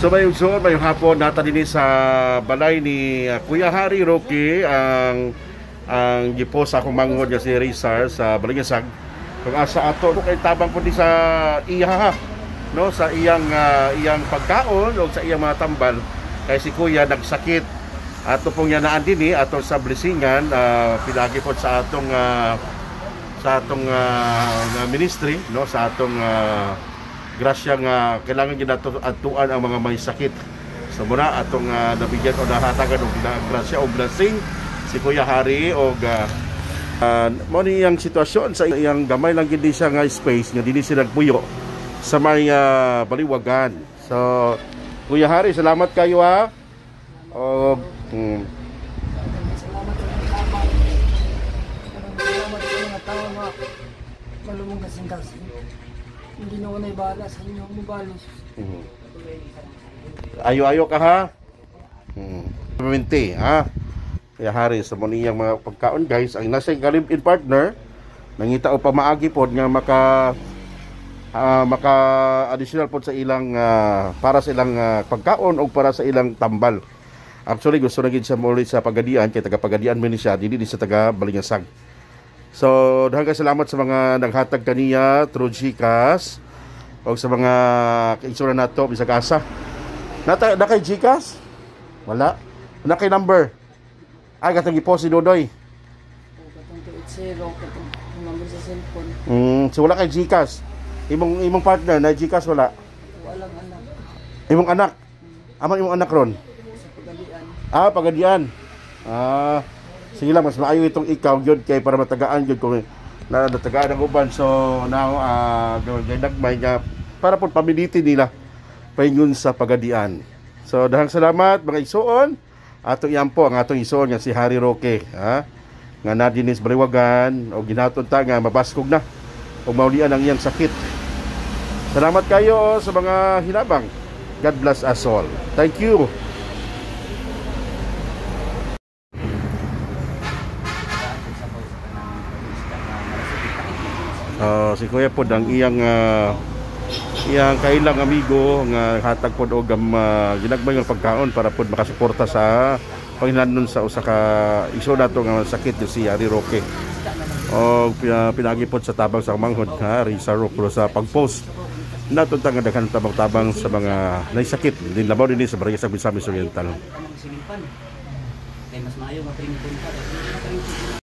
So mayong soon, mayong hapon nata din sa balay ni Kuya Harry Roque ang gipo sa akong manghod nga si Rizal sa Balingasag. Kung asa ato kay tabang pud sa iya no sa iyang pagkaon o sa iyang mga tambal kay si Kuya nagsakit. Ato pong yan naan dinhi ato sa Blessingan pinagi pod sa atong ministry no sa atong grasya nga kailangan ginatuan ang mga may sakit. So muna atong nabigyan o nahatagan og grasya o blessing si Kuya Hari og mo ni iyang sitwasyon sa iyang gamay lang gid siya nga space nga dinhi sila nagpuyo sa may baliwagan. So Kuya Hari, salamat kayo ha. Og salamat sa mga tao nga malumong kasing-kasing. Hindi na ako naibala sa inyo, mubalos. Ayo-ayo ka ha. Permanente ha. Kaya Hari sa moniyang mga pagkaon guys, ang nasa in partner nangita o pamaagi pod nga maka additional pod sa ilang para sa ilang pagkaon o para sa ilang tambal. Actually gusto na gid siya muli sa Pagadian kay taga Pagadian man siya, dili sa taga Balingasag. So, daghang salamat sa mga naghatag kaniya through GCash o sa mga kaigsunan nato bisag asa. Na kay GCash? Wala. Na kay number? Ay, katong i-post si Dodoy. Katong 280, katong number sa cellphone. So wala kay GCash. Imong partner na GCash wala. Walang anak. Imong anak. Amang imong anak ron. Sa Pagadian. Pagadian. Sige lang, mas maayo itong ikaw yun kay para matagaan yun kung natagaan ang uban. So now nagmay nga para po pamiliti nila paingon sa Pagadian. So dahang salamat mga igsoon. Ato iyan po ang atong igsoon nga si Harry Roque nga nadinis baliwagan o ginaton ta nga mabaskog na o maulian ang iyang sakit. Salamat kayo sa mga hinabang. God bless us all. Thank you. Si Kuya pod ang iyang kailang amigo nga hatag pod og ginagbay nga pagkaon para pod makasuporta sa panginanon sa usa ka iso nato nga sakit si Harry Roque. Og pinagi pod sa tabang sa manghod Rizal Roque sa pagpost naton nga daghan tabang-tabang sa mga naisakit din labaw dinhi sa barangay sa Misamis Oriental. Kay mas maayo matrinig pa.